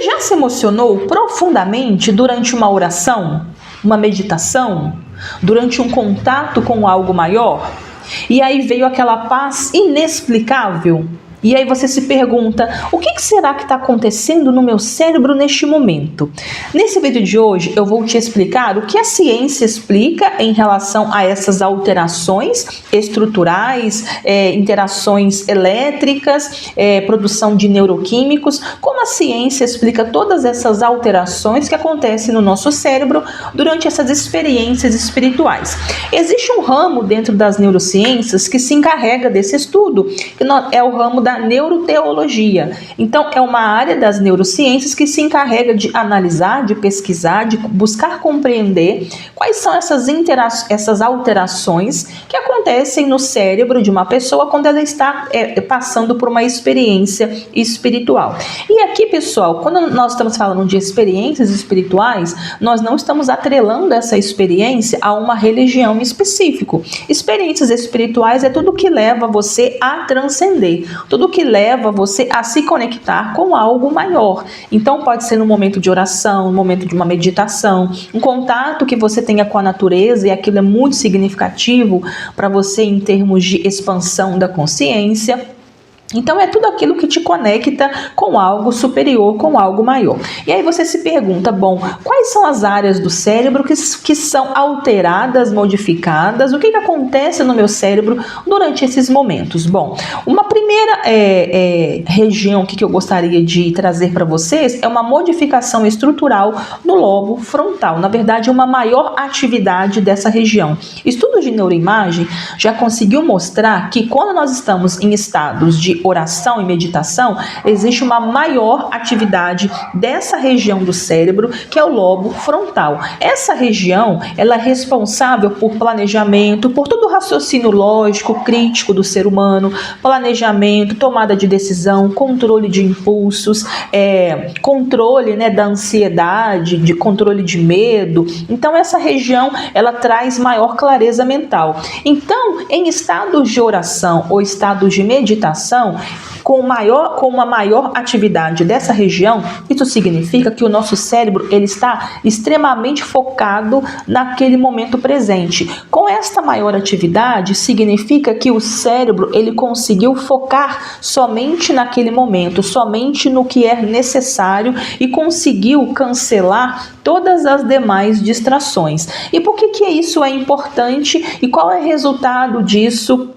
já se emocionou profundamente durante uma oração, uma meditação, durante um contato com algo maior? E aí veio aquela paz inexplicável? E aí você se pergunta, o que será que está acontecendo no meu cérebro neste momento? Nesse vídeo de hoje eu vou te explicar o que a ciência explica em relação a essas alterações estruturais, interações elétricas, produção de neuroquímicos, como a ciência explica todas essas alterações que acontecem no nosso cérebro durante essas experiências espirituais. Existe um ramo dentro das neurociências que se encarrega desse estudo, que é o ramo da neuroteologia. Então, é uma área das neurociências que se encarrega de analisar, de pesquisar, de buscar compreender quais são essas alterações que acontecem no cérebro de uma pessoa quando ela está passando por uma experiência espiritual. E aqui, pessoal, quando nós estamos falando de experiências espirituais, nós não estamos atrelando essa experiência a uma religião específica. Experiências espirituais é tudo que leva você a transcender, tudo que leva você a se conectar com algo maior. Então pode ser no momento de oração, no momento de uma meditação, um contato que você tenha com a natureza, e aquilo é muito significativo para você em termos de expansão da consciência. Então é tudo aquilo que te conecta com algo superior, com algo maior. E aí você se pergunta, bom, quais são as áreas do cérebro que são alteradas, modificadas? O que acontece no meu cérebro durante esses momentos? Bom, uma primeira região que eu gostaria de trazer para vocês é uma modificação estrutural no lobo frontal. Na verdade, uma maior atividade dessa região. Estudos de neuroimagem já conseguiu mostrar que quando nós estamos em estados de oração e meditação, existe uma maior atividade dessa região do cérebro, que é o lobo frontal. Essa região, ela é responsável por planejamento, por todo o raciocínio lógico, crítico do ser humano, planejamento, tomada de decisão, controle de impulsos, controle, da ansiedade, de controle de medo. Então essa região, ela traz maior clareza mental. Então, em estados de oração ou estados de meditação, com uma maior atividade dessa região, isso significa que o nosso cérebro ele está extremamente focado naquele momento presente. Com esta maior atividade, significa que o cérebro ele conseguiu focar somente naquele momento, somente no que é necessário, e conseguiu cancelar todas as demais distrações. E por que isso é importante e qual é o resultado disso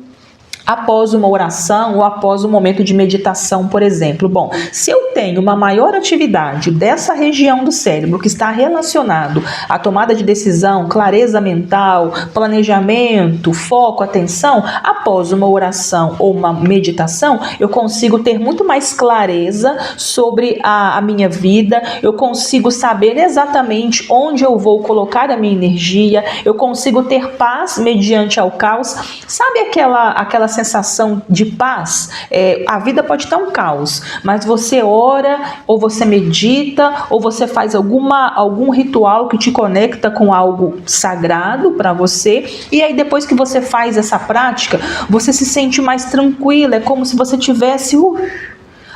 após uma oração ou após um momento de meditação, por exemplo? Bom, se eu tenho uma maior atividade dessa região do cérebro que está relacionado à tomada de decisão, clareza mental, planejamento, foco, atenção, após uma oração ou uma meditação, eu consigo ter muito mais clareza sobre a minha vida, eu consigo saber exatamente onde eu vou colocar a minha energia, eu consigo ter paz mediante ao caos. Sabe aquela sensação de paz? A vida pode estar um caos, mas você ora, ou você medita, ou você faz algum ritual que te conecta com algo sagrado para você, e aí depois que você faz essa prática, você se sente mais tranquila, é como se você tivesse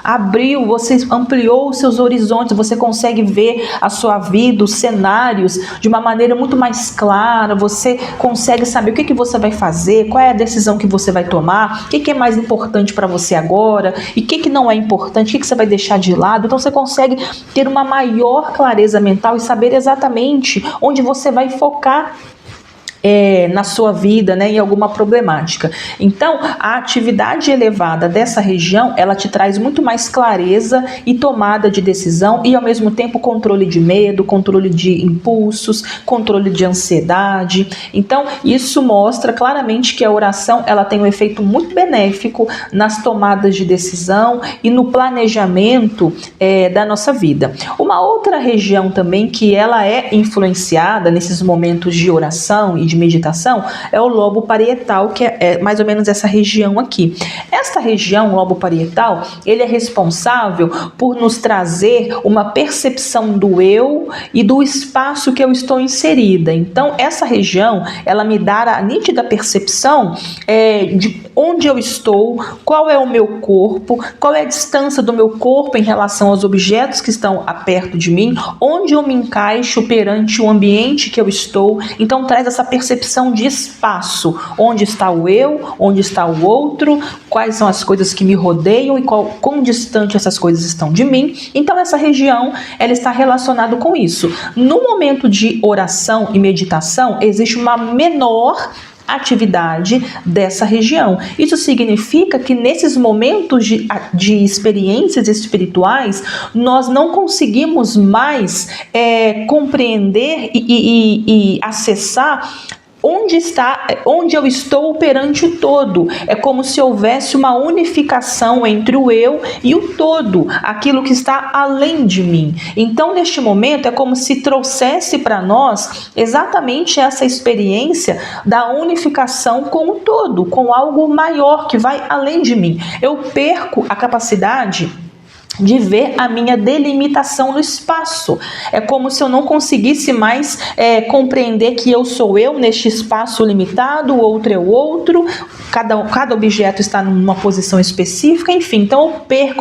abriu, você ampliou os seus horizontes, você consegue ver a sua vida, os cenários de uma maneira muito mais clara, você consegue saber o que você vai fazer, qual é a decisão que você vai tomar, o que é mais importante para você agora, e o que não é importante, o que você vai deixar de lado. Então você consegue ter uma maior clareza mental e saber exatamente onde você vai focar na sua vida, em alguma problemática. Então, a atividade elevada dessa região, ela te traz muito mais clareza e tomada de decisão, e ao mesmo tempo controle de medo, controle de impulsos, controle de ansiedade. Então, isso mostra claramente que a oração, ela tem um efeito muito benéfico nas tomadas de decisão e no planejamento da nossa vida. Uma outra região também que ela é influenciada nesses momentos de oração e de de meditação é o lobo parietal, que é mais ou menos essa região aqui. Esta região, o lobo parietal, ele é responsável por nos trazer uma percepção do eu e do espaço que eu estou inserida. Então, essa região, ela me dá a nítida percepção de onde eu estou, qual é o meu corpo, qual é a distância do meu corpo em relação aos objetos que estão perto de mim, onde eu me encaixo perante o ambiente que eu estou. Então traz essa percepção de espaço, onde está o eu, onde está o outro, quais são as coisas que me rodeiam e quão distante essas coisas estão de mim. Então essa região, ela está relacionada com isso. No momento de oração e meditação, existe uma menor atividade dessa região. Isso significa que nesses momentos de experiências espirituais, nós não conseguimos mais compreender e acessar onde eu estou perante o todo. É como se houvesse uma unificação entre o eu e o todo, aquilo que está além de mim. Então, neste momento, é como se trouxesse para nós exatamente essa experiência da unificação com o todo, com algo maior que vai além de mim. Eu perco a capacidade de ver a minha delimitação no espaço. É como se eu não conseguisse mais compreender que eu sou eu neste espaço limitado, o outro é o outro, cada objeto está numa posição específica, enfim. Então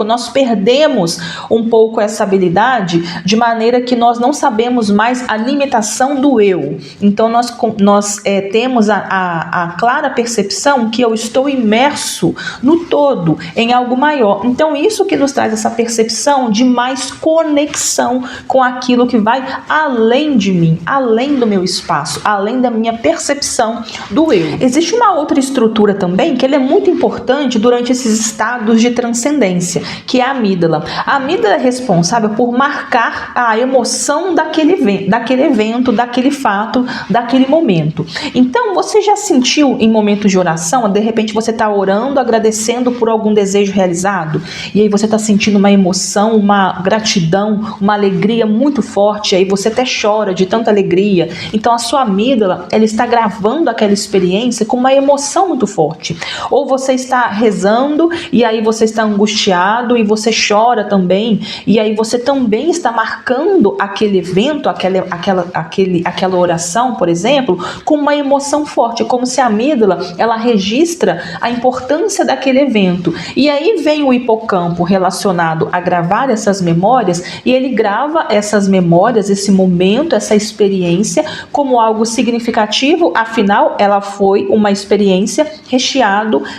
nós perdemos um pouco essa habilidade, de maneira que nós não sabemos mais a limitação do eu. Então nós temos a clara percepção que eu estou imerso no todo, em algo maior. Então isso que nos traz essa percepção de mais conexão com aquilo que vai além de mim, além do meu espaço, além da minha percepção do eu. Existe uma outra estrutura também que ela é muito importante durante esses estados de transcendência, que é a amígdala. A amígdala é responsável por marcar a emoção daquele evento, daquele fato, daquele momento. Então, você já sentiu em momentos de oração, de repente você está orando, agradecendo por algum desejo realizado, e aí você está sentindo uma emoção, uma gratidão, uma alegria muito forte, aí você até chora de tanta alegria. Então a sua amígdala, ela está gravando aquela experiência com uma emoção muito forte. Ou você está rezando e aí você está angustiado e você chora também, e aí você também está marcando aquele evento, aquela oração, por exemplo, com uma emoção forte. É como se a amígdala, ela registra a importância daquele evento. E aí vem o hipocampo relacionado a gravar essas memórias, e ele grava essas memórias, esse momento, essa experiência como algo significativo. Afinal, ela foi uma experiência recheada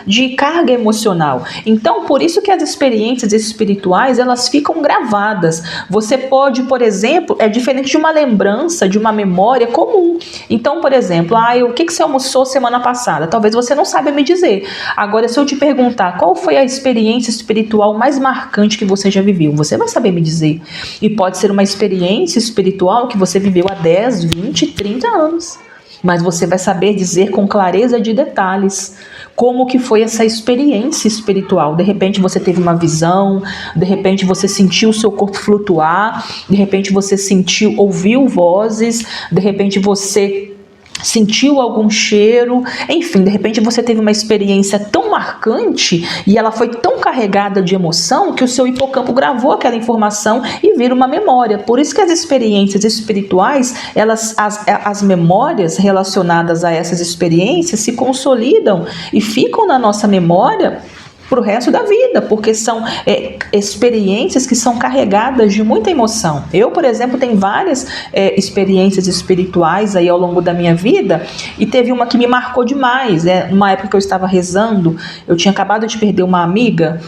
de carga emocional. Então, por isso que as experiências espirituais, elas ficam gravadas. Você pode, por exemplo, é diferente de uma lembrança, de uma memória comum. Então, por exemplo, o que você almoçou semana passada? Talvez você não saiba me dizer. Agora, se eu te perguntar qual foi a experiência espiritual mais marcante que você já viveu, você vai saber me dizer. E pode ser uma experiência espiritual que você viveu há 10, 20, 30 anos. Mas você vai saber dizer com clareza de detalhes como que foi essa experiência espiritual. De repente você teve uma visão, de repente você sentiu o seu corpo flutuar, de repente você ouviu vozes, de repente você sentiu algum cheiro, enfim, de repente você teve uma experiência tão marcante e ela foi tão carregada de emoção que o seu hipocampo gravou aquela informação e vira uma memória. Por isso que as experiências espirituais, as memórias relacionadas a essas experiências se consolidam e ficam na nossa memória para o resto da vida, porque são experiências que são carregadas de muita emoção. Eu, por exemplo, tenho várias experiências espirituais aí ao longo da minha vida, e teve uma que me marcou demais, numa época que eu estava rezando. Eu tinha acabado de perder uma amiga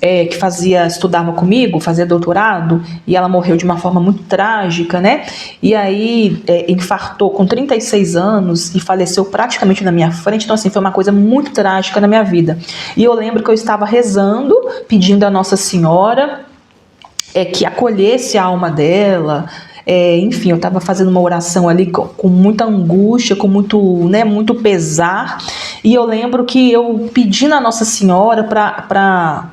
que estudava comigo, fazia doutorado, e ela morreu de uma forma muito trágica, né? E aí infartou com 36 anos e faleceu praticamente na minha frente. Então, assim, foi uma coisa muito trágica na minha vida. E eu lembro que eu estava rezando, pedindo a Nossa Senhora que acolhesse a alma dela. Enfim, eu estava fazendo uma oração ali com muita angústia, com muito pesar. E eu lembro que eu pedi na Nossa Senhora para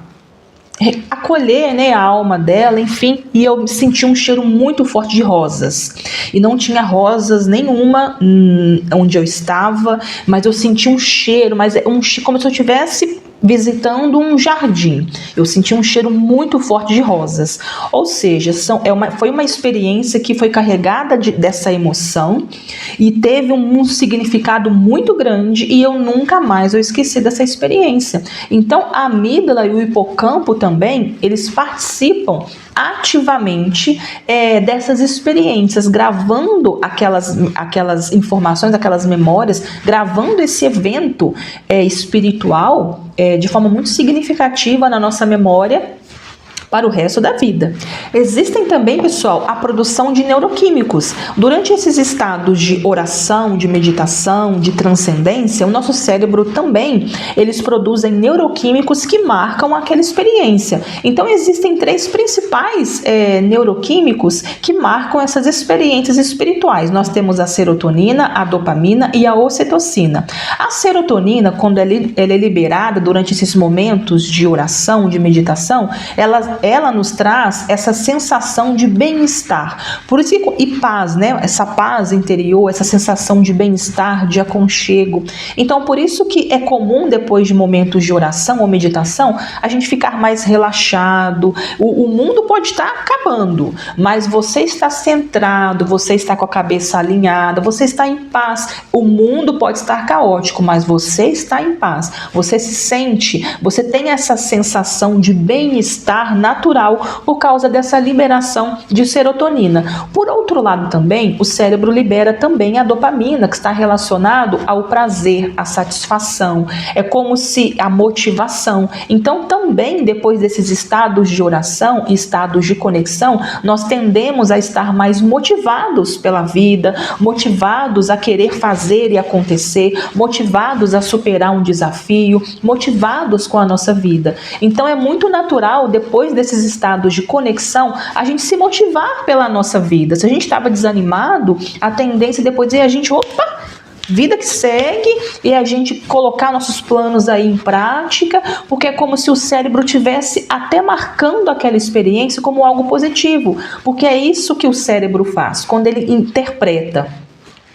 acolher, né, a alma dela, enfim, e eu senti um cheiro muito forte de rosas, e não tinha rosas nenhuma onde eu estava, mas eu senti um cheiro, mas como se eu tivesse visitando um jardim. Eu senti um cheiro muito forte de rosas. Ou seja, foi uma experiência que foi carregada dessa emoção e teve um significado muito grande, e eu nunca mais esqueci dessa experiência. Então, a amígdala e o hipocampo também, eles participam ativamente dessas experiências, gravando aquelas informações, aquelas memórias, gravando esse evento espiritual de forma muito significativa na nossa memória para o resto da vida. Existem também, pessoal, a produção de neuroquímicos. Durante esses estados de oração, de meditação, de transcendência, o nosso cérebro também, eles produzem neuroquímicos que marcam aquela experiência. Então, existem 3 principais neuroquímicos que marcam essas experiências espirituais. Nós temos a serotonina, a dopamina e a ocitocina. A serotonina, quando ela é liberada durante esses momentos de oração, de meditação, ela nos traz essa sensação de bem-estar. Por isso e paz, né? Essa paz interior, essa sensação de bem-estar, de aconchego. Então, por isso que é comum, depois de momentos de oração ou meditação, a gente ficar mais relaxado. O mundo pode estar acabando, mas você está centrado, você está com a cabeça alinhada, você está em paz. O mundo pode estar caótico, mas você está em paz. Você se sente, você tem essa sensação de bem-estar natural por causa dessa liberação de serotonina. Por outro lado também, o cérebro libera também a dopamina, que está relacionado ao prazer, à satisfação, é como se a motivação. Então também depois desses estados de oração e estados de conexão, nós tendemos a estar mais motivados pela vida, motivados a querer fazer e acontecer, motivados a superar um desafio, motivados com a nossa vida. Então é muito natural, depois desses estados de conexão, a gente se motivar pela nossa vida. Se a gente estava desanimado, a tendência depois é a gente, vida que segue, e a gente colocar nossos planos aí em prática, porque é como se o cérebro tivesse até marcando aquela experiência como algo positivo, porque é isso que o cérebro faz, quando ele interpreta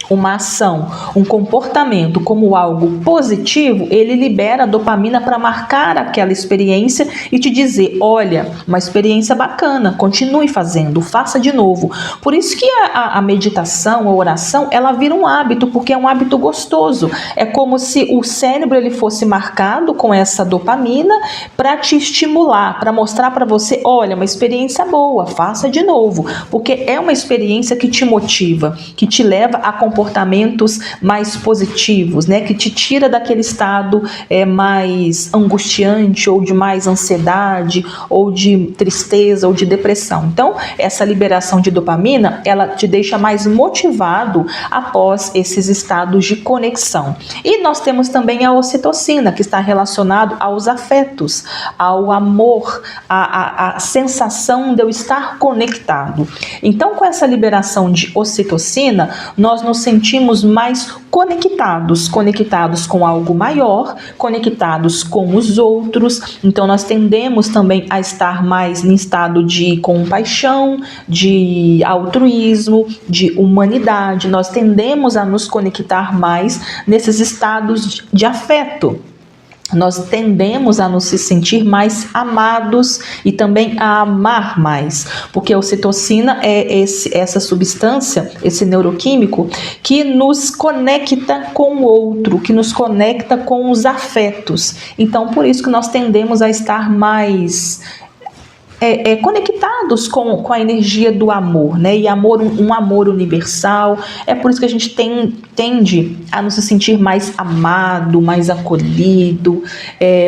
uma ação, um comportamento como algo positivo, ele libera a dopamina para marcar aquela experiência e te dizer, olha, uma experiência bacana, continue fazendo, faça de novo. Por isso que a meditação, a oração, ela vira um hábito, porque é um hábito gostoso. É como se o cérebro ele fosse marcado com essa dopamina para te estimular, para mostrar para você, olha, uma experiência boa, faça de novo, porque é uma experiência que te motiva, que te leva a comportamentos mais positivos, né? Que te tira daquele estado mais angustiante, ou de mais ansiedade, ou de tristeza, ou de depressão. Então, essa liberação de dopamina, ela te deixa mais motivado após esses estados de conexão. E nós temos também a ocitocina, que está relacionado aos afetos, ao amor, a sensação de eu estar conectado. Então, com essa liberação de ocitocina, nós nos sentimos mais conectados com algo maior, conectados com os outros. Então nós tendemos também a estar mais em estado de compaixão, de altruísmo, de humanidade. Nós tendemos a nos conectar mais nesses estados de afeto. Nós tendemos a nos sentir mais amados e também a amar mais, porque a ocitocina é essa substância, esse neuroquímico que nos conecta com o outro, que nos conecta com os afetos. Então, por isso que nós tendemos a estar mais conectados com a energia do amor, né? E amor, um amor universal. É por isso que a gente tende a nos sentir mais amado, mais acolhido,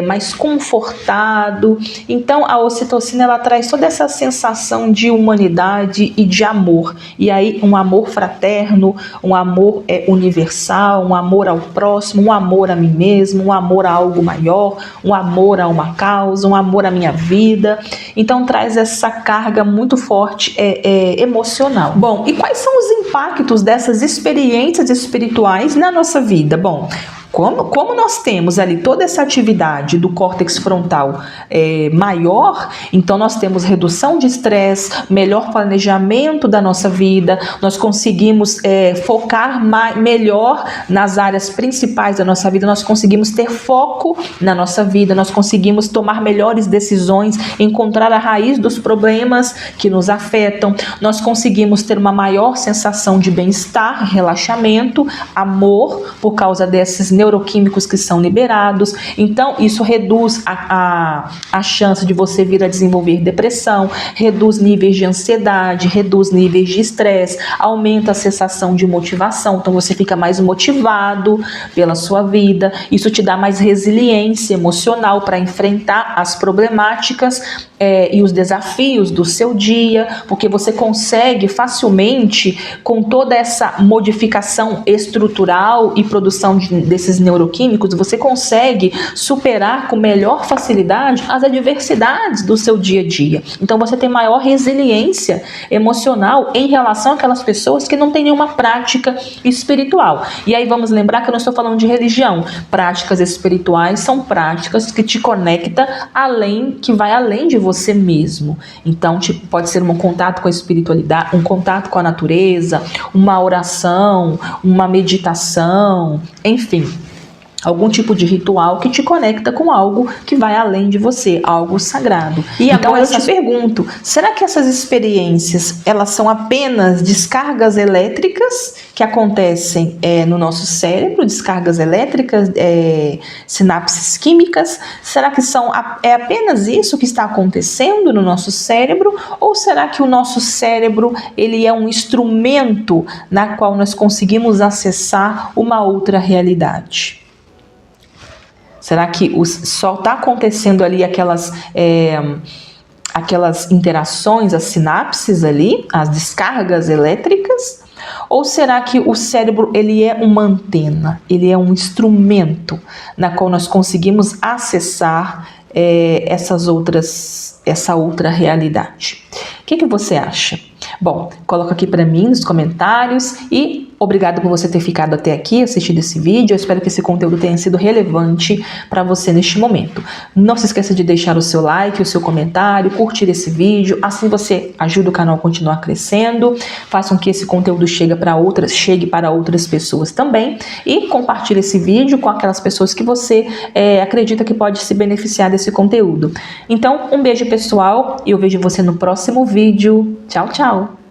mais confortado. Então a ocitocina, ela traz toda essa sensação de humanidade e de amor. E aí um amor fraterno, um amor universal, um amor ao próximo, um amor a mim mesmo, um amor a algo maior, um amor a uma causa, um amor à minha vida. Então traz essa carga muito forte emocional. Bom, e quais são os impactos dessas experiências espirituais na nossa vida? Bom, Como nós temos ali toda essa atividade do córtex frontal maior, então nós temos redução de estresse, melhor planejamento da nossa vida, nós conseguimos focar melhor nas áreas principais da nossa vida, nós conseguimos ter foco na nossa vida, nós conseguimos tomar melhores decisões, encontrar a raiz dos problemas que nos afetam, nós conseguimos ter uma maior sensação de bem-estar, relaxamento, amor, por causa desses neuroquímicos que são liberados. Então isso reduz a chance de você vir a desenvolver depressão, reduz níveis de ansiedade, reduz níveis de estresse, aumenta a sensação de motivação, então você fica mais motivado pela sua vida, isso te dá mais resiliência emocional para enfrentar as problemáticas e os desafios do seu dia, porque você consegue facilmente, com toda essa modificação estrutural e produção desses neuroquímicos, você consegue superar com melhor facilidade as adversidades do seu dia a dia. Então você tem maior resiliência emocional em relação àquelas pessoas que não têm nenhuma prática espiritual. E aí vamos lembrar que eu não estou falando de religião. Práticas espirituais são práticas que te conectam que vai além de você mesmo. Então pode ser um contato com a espiritualidade, um contato com a natureza, uma oração, uma meditação, enfim, algum tipo de ritual que te conecta com algo que vai além de você, algo sagrado. E então agora eu te pergunto, será que essas experiências, elas são apenas descargas elétricas que acontecem no nosso cérebro, descargas elétricas, sinapses químicas? Será que é apenas isso que está acontecendo no nosso cérebro? Ou será que o nosso cérebro, ele é um instrumento na qual nós conseguimos acessar uma outra realidade? Será que só está acontecendo ali aquelas interações, as sinapses ali, as descargas elétricas? Ou será que o cérebro, ele é uma antena, ele é um instrumento na qual nós conseguimos acessar essa outra realidade? O que você acha? Bom, coloca aqui para mim nos comentários e obrigado por você ter ficado até aqui assistindo esse vídeo. Eu espero que esse conteúdo tenha sido relevante para você neste momento. Não se esqueça de deixar o seu like, o seu comentário, curtir esse vídeo. Assim você ajuda o canal a continuar crescendo. Faça com que esse conteúdo chegue para outras pessoas também. E compartilhe esse vídeo com aquelas pessoas que você acredita que pode se beneficiar desse conteúdo. Então, um beijo pessoal e eu vejo você no próximo vídeo. Tchau, tchau!